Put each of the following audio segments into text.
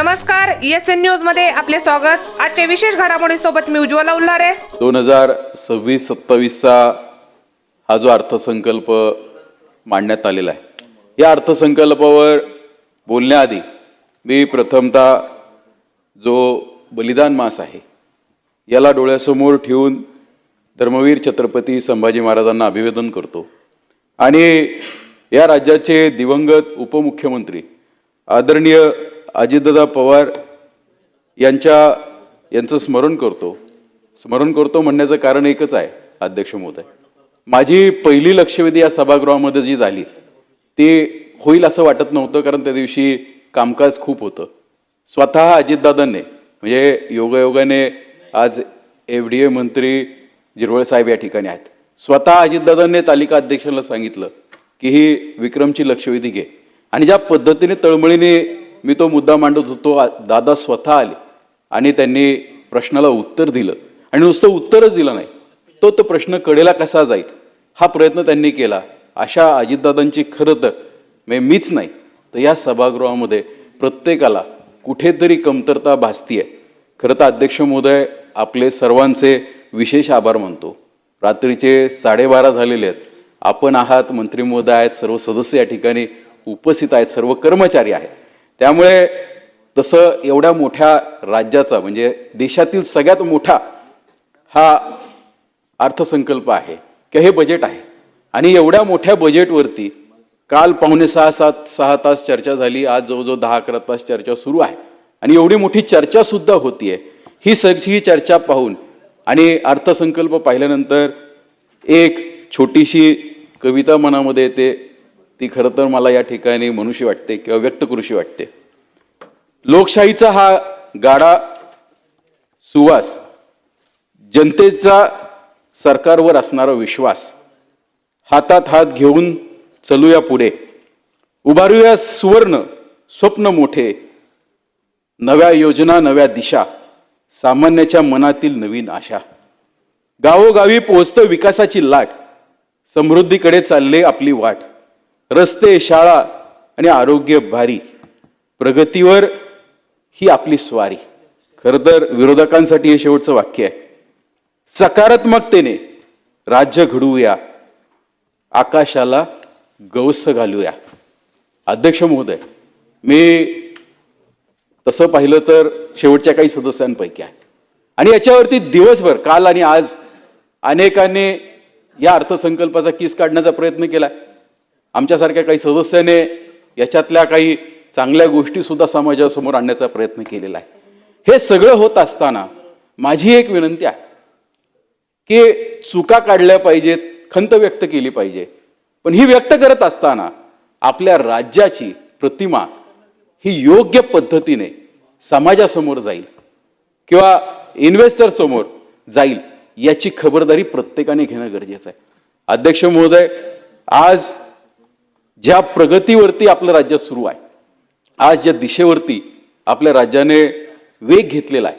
नमस्कार, ESN news मध्ये आपले स्वागत। आजच्या विशेष घडामोडीसोबत मी उज्ज्वला उल्हारे। 2026-27 हा जो अर्थसंकल्प मांडण्यात आलेला आहे, या अर्थसंकल्पावर बोलण्याआधी मी प्रथमतः जो बलिदान मास आहे याला डोळ्यासमोर ठेवून धर्मवीर छत्रपती संभाजी महाराजांना अभिवादन करतो आणि या राज्याचे दिवंगत उपमुख्यमंत्री आदरणीय अजितदादा पवार यांचं स्मरण करतो म्हणण्याचं कारण एकच आहे अध्यक्ष महोदय, माझी पहिली लक्षवेधी या सभागृहामध्ये जी झाली ती होईल असं वाटत नव्हतं, कारण त्या दिवशी कामकाज खूप होतं। स्वतः अजितदादांनी म्हणजे योगायोगाने आज FDA मंत्री जिरवळ साहेब या ठिकाणी आहेत, स्वतः अजितदादांनी तालिका अध्यक्षांना सांगितलं की ही विक्रमची लक्षवेधी घे आणि ज्या पद्धतीने तळमळीने मी तो मुद्दा मांडत होतो, दादा स्वतः आले आणि त्यांनी प्रश्नाला उत्तर दिलं आणि नुसतं उत्तरच दिलं नाही, तो प्रश्न कडेला कसा जाईल हा प्रयत्न त्यांनी केला। अशा अजितदादांची खरं तर मीच नाही तर या सभागृहामध्ये प्रत्येकाला कुठेतरी कमतरता भासतीये। खरं तर अध्यक्ष महोदय आपले सर्वांचे विशेष आभार मानतो। रात्रीचे 12:30 झालेले आहेत, आपण आहात, मंत्री महोदय आहेत, सर्व सदस्य या ठिकाणी उपस्थित आहेत, सर्व कर्मचारी आहेत, त्यामुळे तसं एवढ्या मोठ्या राज्याचा म्हणजे देशातील सगळ्यात मोठा हा अर्थसंकल्प आहे किंवा हे बजेट आहे आणि एवढ्या मोठ्या बजेटवरती काल 5.5-6 तास चर्चा झाली, आज जवळजवळ 10-11 तास चर्चा सुरू आहे आणि एवढी मोठी चर्चा सुद्धा होतीये। ही सगळी चर्चा पाहून आणि अर्थसंकल्प पाहिल्यानंतर एक छोटीशी कविता मनामध्ये येते, ती खरं तर मला या ठिकाणी म्हणूशी वाटते किंवा व्यक्त करूशी वाटते। लोकशाहीचा हा गाडा सुवास, जनतेचा सरकारवर असणारा विश्वास, हातात हात घेऊन चलूया पुढे, उभारूया सुवर्ण स्वप्न मोठे, नव्या योजना नव्या दिशा, सामान्याच्या मनातील नवीन आशा, गावोगावी पोहोचतं विकासाची लाट, समृद्धीकडे चालले आपली वाट, रस्ते शाळा आणि आरोग्य भारी, प्रगतीवर ही आपली स्वारी। खरं तर विरोधकांसाठी हे शेवटचं वाक्य आहे, सकारात्मकतेने राज्य घडवूया, आकाशाला गवस घालूया। अध्यक्ष महोदय, मी तसं पाहिलं तर शेवटच्या काही सदस्यांपैकी आहे आणि याच्यावरती दिवसभर काल आणि आज अनेकांनी या अर्थसंकल्पाचा किस काढण्याचा प्रयत्न केला। आमच्यासारख्या काही सदस्याने याच्यातल्या काही चांगल्या गोष्टी सुद्धा समाजासमोर आणण्याचा प्रयत्न केलेला आहे। हे सगळं होत असताना माझी एक विनंती आहे की चुका काढल्या पाहिजेत, खंत व्यक्त केली पाहिजे, पण ही व्यक्त करत असताना आपल्या राज्याची प्रतिमा ही योग्य पद्धतीने समाजासमोर जाईल किंवा इन्व्हेस्टर समोर जाईल याची खबरदारी प्रत्येकाने घेणं गरजेचं आहे। अध्यक्ष महोदय, आज ज्या प्रगतीवरती आपलं राज्य सुरू आहे, आज ज्या दिशेवरती आपल्या राज्याने वेग घेतलेला आहे,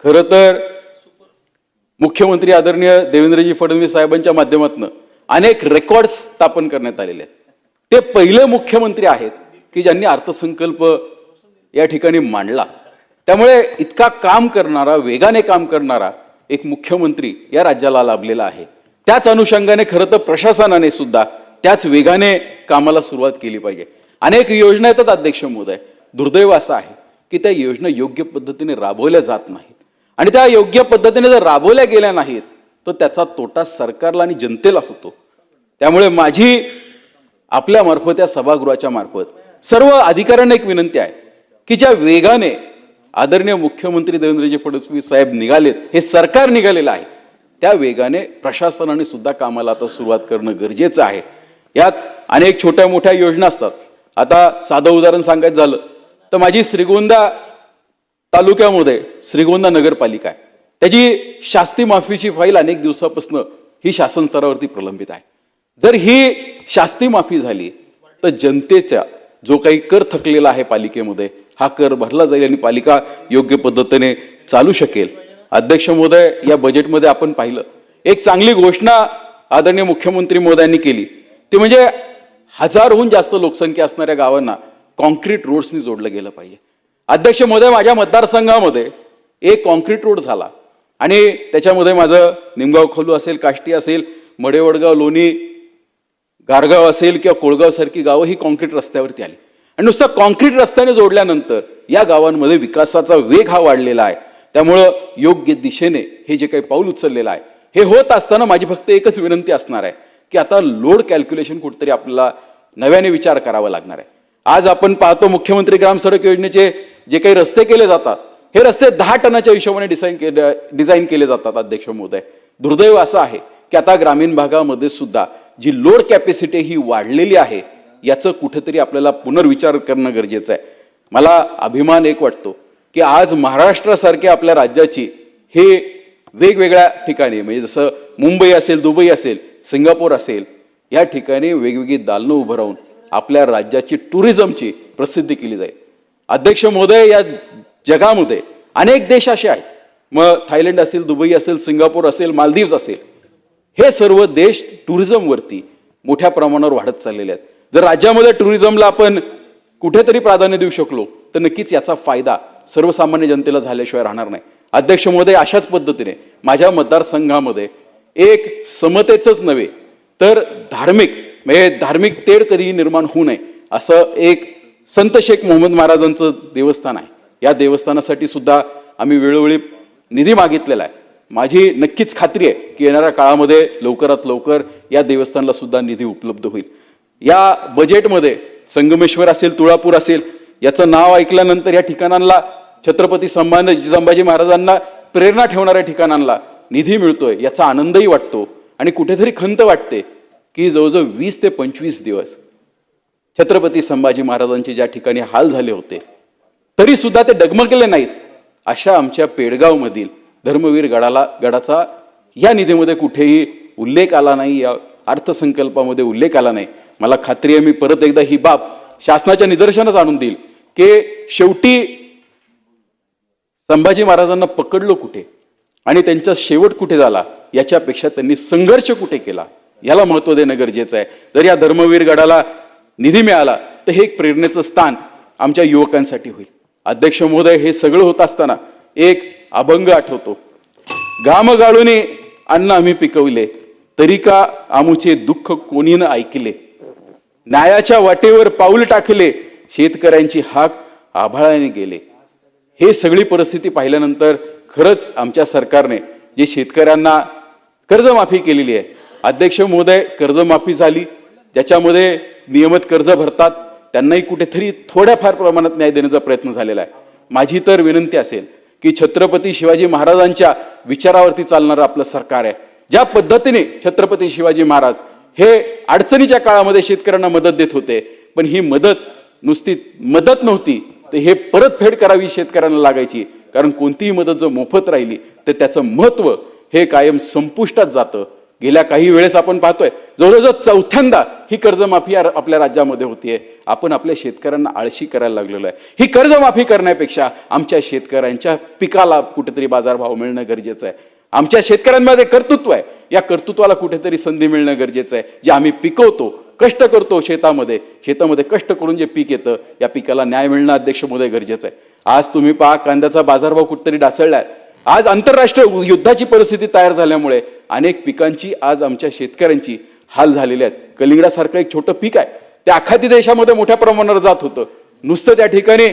खरं तर मुख्यमंत्री आदरणीय देवेंद्रजी फडणवीस साहेबांच्या माध्यमातून अनेक रेकॉर्ड्स स्थापन करण्यात आलेले आहेत। ते पहिले मुख्यमंत्री आहेत की ज्यांनी अर्थसंकल्प या ठिकाणी मांडला, त्यामुळे इतका काम करणारा, वेगाने काम करणारा एक मुख्यमंत्री या राज्याला लाभलेला आहे। त्याच अनुषंगाने खरं तर प्रशासनाने सुद्धा त्याच वेगाने कामाला सुरुवात केली पाहिजे। अनेक योजना येतात अध्यक्ष महोदय, दुर्दैव असं आहे की त्या योजना योग्य पद्धतीने राबवल्या जात नाहीत आणि त्या योग्य पद्धतीने जर राबवल्या गेल्या नाहीत तर त्याचा तोटा सरकारला आणि जनतेला होतो। त्यामुळे माझी आपल्या मार्फत, या सभागृहाच्या मार्फत सर्व अधिकाऱ्यांना एक विनंती आहे की ज्या वेगाने आदरणीय मुख्यमंत्री देवेंद्रजी फडणवीस साहेब निघालेत, हे सरकार निघालेलं आहे, त्या वेगाने प्रशासनाने सुद्धा कामाला आता सुरुवात करणं गरजेचं आहे। यात अनेक छोट्या मोठ्या योजना असतात। आता साधं उदाहरण सांगायचं झालं तर माझी श्रीगोंदा तालुक्यामध्ये श्रीगोंदा नगरपालिका आहे, त्याची शास्ती माफीची फाईल अनेक दिवसापासून ही शासन स्तरावरती प्रलंबित आहे। जर ही शास्ती माफी झाली तर जनतेचा जो काही कर थकलेला आहे पालिकेमध्ये, हा कर भरला जाईल आणि पालिका योग्य पद्धतीने चालू शकेल। अध्यक्ष महोदय, या बजेटमध्ये आपण पाहिलं एक चांगली घोषणा आदरणीय मुख्यमंत्री महोदयांनी केली, ती म्हणजे 1000हून जास्त लोकसंख्या असणाऱ्या गावांना कॉन्क्रीट रोड्सनी जोडलं गेलं पाहिजे। अध्यक्ष महोदय, माझ्या मतदारसंघामध्ये एक कॉन्क्रीट रोड झाला आणि त्याच्यामध्ये माझं निमगाव खोलू असेल, काष्टी असेल, मडेवडगाव, लोणी, गारगाव असेल किंवा कोळगाव सारखी गावं ही कॉन्क्रीट रस्त्यावरती आली आणि नुसतं कॉन्क्रीट रस्त्याने जोडल्यानंतर या गावांमध्ये विकासाचा वेग हा वाढलेला आहे. त्यामुळं योग्य दिशेने हे जे काही पाऊल उचललेलं आहे हे होत असताना माझी फक्त एकच विनंती असणार आहे की आता लोड कॅल्क्युलेशन कुठेतरी आपल्याला नव्याने विचार करावा लागणार आहे. आज आपण पाहतो मुख्यमंत्री ग्राम सडक योजनेचे जे काही रस्ते केले जातात हे रस्ते 10 टनाच्या हिशोबाने डिझाईन केले जातात. अध्यक्ष महोदय, दुर्दैव असं आहे की आता ग्रामीण भागामध्ये सुद्धा जी लोड कॅपॅसिटी ही वाढलेली आहे याचं कुठेतरी आपल्याला पुनर्विचार करणं गरजेचं आहे. मला अभिमान एक वाटतो की आज महाराष्ट्रासारख्या आपल्या राज्याची हे वेगवेगळ्या ठिकाणी म्हणजे जसं मुंबई असेल, दुबई असेल, सिंगापूर असेल या ठिकाणी वेगवेगळी दालनं उभं राहून आपल्या राज्याची टुरिझमची प्रसिद्धी केली जाईल. अध्यक्ष महोदय, या जगामध्ये अनेक देश असे आहेत, मग थायलंड असेल, दुबई असेल, सिंगापूर असेल, मालदीव्स असेल, हे सर्व देश टुरिझमवरती मोठ्या प्रमाणावर वाढत चाललेले आहेत. जर राज्यामध्ये टुरिझमला आपण कुठेतरी प्राधान्य देऊ शकलो तर नक्कीच याचा फायदा सर्वसामान्य जनतेला झाल्याशिवाय राहणार नाही. अध्यक्ष महोदय, अशाच पद्धतीने माझ्या मतदारसंघामध्ये एक समतेचंच नव्हे तर धार्मिक तेढ कधीही निर्माण होऊ नये असं एक संत शेख मोहम्मद महाराजांचं देवस्थान आहे. या देवस्थानासाठी सुद्धा आम्ही वेळोवेळी निधी मागितलेला आहे. माझी नक्कीच खात्री आहे की येणाऱ्या काळामध्ये लवकरात लवकर या देवस्थानाला सुद्धा निधी उपलब्ध होईल. या बजेटमध्ये संगमेश्वर असेल, तुळापूर असेल याचं नाव ऐकल्यानंतर या ठिकाणांना छत्रपती संभाजी महाराजांना प्रेरणा ठेवणाऱ्या ठिकाणांना निधी मिळतोय याचा आनंदही वाटतो आणि कुठेतरी खंत वाटते की जवळजवळ 20 ते 25 दिवस छत्रपती संभाजी महाराजांचे ज्या ठिकाणी हाल झाले होते तरी सुद्धा ते डगमगले नाहीत. अशा आमच्या पेडगावमधील धर्मवीर गडाचा या निधीमध्ये कुठेही उल्लेख आला नाही, या अर्थसंकल्पामध्ये उल्लेख आला नाही. मला खात्री आहे मी परत एकदा ही बाब शासनाच्या निदर्शनास आणून देईल की शेवटी संभाजी महाराजांना पकडलो कुठे आणि त्यांचा शेवट कुठे झाला याच्यापेक्षा त्यांनी संघर्ष कुठे केला याला महत्त्व देणं गरजेचं आहे. जर या धर्मवीर गडाला निधी मिळाला तर हे एक प्रेरणेचं स्थान आमच्या युवकांसाठी होईल. अध्यक्ष महोदय, हे सगळं होत असताना एक अभंग आठवतो. घाम गाळूने अन्न आम्ही पिकवले तरी का आमुचे दुःख कोणी न ऐकले, न्यायाच्या वाटेवर पाऊल टाकले शेतकऱ्यांची हाक आभाळाने गेले. हे सगळी परिस्थिती पाहिल्यानंतर खरंच आमच्या सरकारने जे शेतकऱ्यांना कर्जमाफी केलेली आहे, अध्यक्ष महोदय, कर्जमाफी झाली ज्याच्यामध्ये नियमित कर्ज भरतात त्यांनाही कुठेतरी थोड्याफार प्रमाणात न्याय देण्याचा प्रयत्न झालेला आहे. माझी तर विनंती असेल की छत्रपती शिवाजी महाराजांच्या विचारावरती चालणारं आपलं सरकार आहे. ज्या पद्धतीने छत्रपती शिवाजी महाराज हे अडचणीच्या काळामध्ये शेतकऱ्यांना मदत देत होते, पण ही मदत नुसती मदत नव्हती तर हे परतफेड करावी शेतकऱ्यांना लागायची. कारण कोणतीही मदत जर मोफत राहिली तर त्याचं महत्त्व हे कायम संपुष्टात जातं. गेल्या काही वेळेस आपण पाहतोय जवळजवळ 4थ्यांदा ही कर्जमाफी आपल्या राज्यामध्ये होतीये. आपण आपल्या शेतकऱ्यांना आळशी करायला लागलेलो आहे. ही कर्जमाफी करण्यापेक्षा आमच्या शेतकऱ्यांच्या पिकाला कुठेतरी बाजारभाव मिळणं गरजेचं आहे. आमच्या शेतकऱ्यांमध्ये कर्तृत्व आहे, या कर्तृत्वाला कुठेतरी संधी मिळणं गरजेचं आहे. जे आम्ही पिकवतो, कष्ट करतो शेतामध्ये कष्ट करून जे पीक येतं या पिकाला न्याय मिळणं अध्यक्ष महोदय गरजेचं आहे. आज तुम्ही पहा कांद्याचा बाजारभाव कुठेतरी ढासळलाय. आज आंतरराष्ट्रीय युद्धाची परिस्थिती तयार झाल्यामुळे अनेक पिकांची आज आमच्या शेतकऱ्यांची हाल झालेले आहेत. कलिंगडासारखं एक छोटं पीक आहे ते आखाती देशामध्ये मोठ्या प्रमाणावर जात होतं, नुसतं त्या ठिकाणी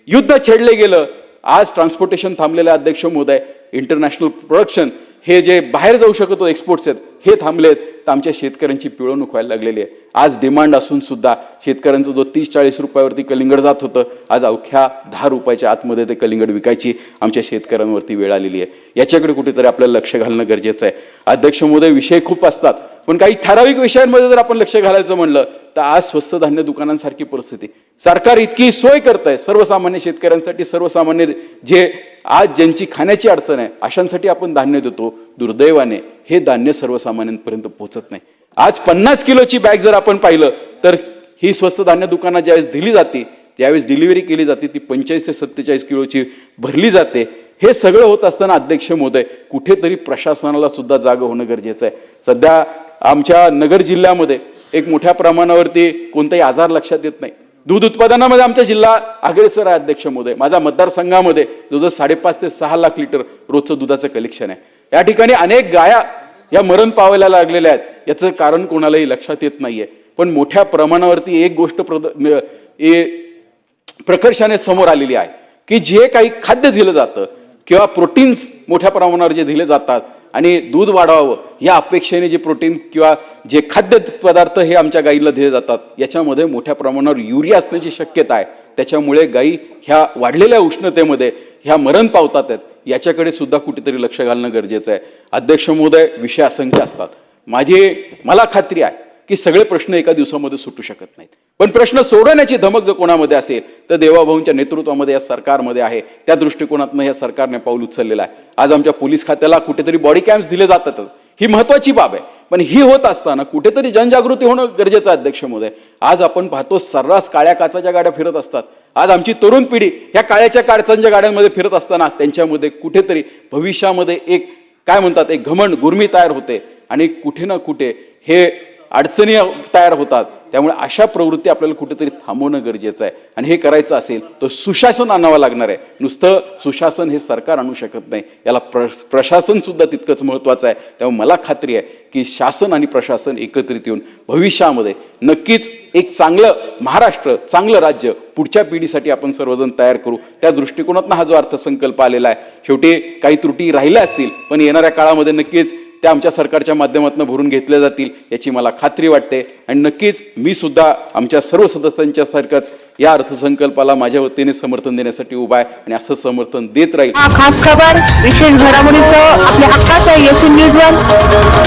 युद्ध छेडले गेलं. आज ट्रान्सपोर्टेशन थांबलेलं अध्यक्ष महोदय, इंटरनॅशनल प्रोडक्शन हे जे बाहेर जाऊ शकत होते एक्सपोर्ट्स आहेत हे थांबलेत तर आमच्या शेतकऱ्यांची पिळवणूक व्हायला लागलेली आहे. आज डिमांड असून सुद्धा शेतकऱ्यांचं जो 30-40 रुपयावरती कलिंगड जात होतं आज अवघ्या 10 रुपयाच्या आतमध्ये ते कलिंगड विकायची आमच्या शेतकऱ्यांवरती वेळ आलेली आहे. याच्याकडे कुठेतरी आपल्याला लक्ष घालणं गरजेचं आहे. अध्यक्ष महोदय, विषय खूप असतात पण काही ठराविक विषयांमध्ये जर आपण लक्ष घालायचं म्हणलं तर आज स्वस्त धान्य दुकानांसारखी परिस्थिती सरकार इतकी सोय करत आहे सर्वसामान्य शेतकऱ्यांसाठी. सर्वसामान्य जे आज ज्यांची खाण्याची अडचण आहे अशांसाठी आपण धान्य देतो, दुर्दैवाने हे धान्य सर्वसामान्यांपर्यंत पोहोचत नाही. आज 50 किलोची बॅग जर आपण पाहिलं तर ही स्वस्त धान्य दुकानात ज्यावेळेस दिली जाते त्यावेळेस डिलिव्हरी केली जाते ती 45 ते 47 किलोची भरली जाते. हे सगळं होत असताना अध्यक्ष महोदय कुठेतरी प्रशासनाला सुद्धा जागं होणं गरजेचं आहे. सध्या आमच्या नगर जिल्ह्यामध्ये एक मोठ्या प्रमाणावरती कोणताही आजार लक्षात येत नाही. दूध उत्पादनामध्ये आमचा जिल्हा अग्रेसर आहे अध्यक्ष महोदय. माझ्या मतदारसंघामध्ये जवळजवळ 5.5 ते 6 लाख लिटर रोजचं दुधाचं कलेक्शन आहे. या ठिकाणी अनेक गाया या मरण पावायला लागलेल्या आहेत. याचं कारण कोणालाही लक्षात येत नाहीये. पण मोठ्या प्रमाणावरती एक गोष्ट प्रकर्षाने समोर आलेली आहे की जे काही खाद्य दिलं जातं किंवा प्रोटीन्स मोठ्या प्रमाणावर जे दिले जातात आणि दूध वाढवावं या अपेक्षेने जे प्रोटीन किंवा जे खाद्य पदार्थ हे आमच्या गाईला दिले जातात याच्यामध्ये मोठ्या प्रमाणावर युरिया असण्याची शक्यता आहे. त्याच्यामुळे गाई ह्या वाढलेल्या उष्णतेमध्ये ह्या मरण पावतात आहेत. याच्याकडे सुद्धा कुठेतरी लक्ष घालणं गरजेचं आहे. अध्यक्ष महोदय, विषय असंख्य असतात. मला खात्री आहे की सगळे प्रश्न एका दिवसामध्ये सुटू शकत नाहीत. पण प्रश्न सोडवण्याची धमक जर कोणामध्ये असेल तर देवाभाऊंच्या नेतृत्वामध्ये या सरकारमध्ये आहे. त्या दृष्टिकोनातून या सरकारने पाऊल उचललेलं आहे. आज आमच्या पोलीस खात्याला कुठेतरी बॉडी कॅम्प्स दिले जातात. ही महत्वाची बाब आहे. पण ही होत असताना कुठेतरी जनजागृती होणं गरजेचं आहे अध्यक्ष महोदय. आज आपण पाहतो सर्रास काळ्या काचाच्या गाड्या फिरत असतात. आज आमची तरुण पिढी ह्या काळ्याच्या काचांच्या गाड्यांमध्ये फिरत असताना त्यांच्यामध्ये कुठेतरी भविष्यामध्ये एक काय म्हणतात एक घमंड गुर्मी तयार होते आणि कुठे ना कुठे हे अडचणी तयार होतात. त्यामुळे अशा प्रवृत्ती आपल्याला कुठेतरी थांबवणं गरजेचं आहे. आणि हे करायचं असेल तर सुशासन आणावं लागणार आहे. नुसतं सुशासन हे सरकार आणू शकत नाही. याला प्रशासन सुद्धा तितकंच महत्त्वाचं आहे. त्यामुळे मला खात्री आहे की शासन आणि प्रशासन एकत्रित येऊन भविष्यामध्ये नक्कीच एक चांगलं महाराष्ट्र, चांगलं राज्य पुढच्या पिढीसाठी आपण सर्वजण तयार करू. त्या दृष्टिकोनातून हा जो अर्थसंकल्प आलेला आहे. शेवटी काही त्रुटी राहिल्या असतील पण येणाऱ्या काळामध्ये नक्कीच त्या आमच्या सरकारच्या माध्यमातून भरून घेतल्या जातील याची मला खात्री वाटते. आणि नक्कीच मी सुद्धा आमच्या सर्व सदस्यांच्या सारखंच या अर्थसंकल्पाला माझ्या वतीने समर्थन देण्यासाठी उभा आहे आणि असं समर्थन देत राहील. खास खबर विशेष घडामोडीचं आपल्या हक्काचं येथील न्यूजवर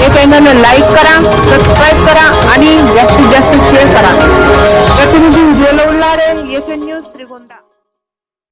हे चॅनल लाईक करा, सबस्क्राईब करा आणि जास्तीत जास्त शेअर करा. प्रतिनिधी उज्ज्वल उल्हारे, येथील न्यूज श्रीगोंदा.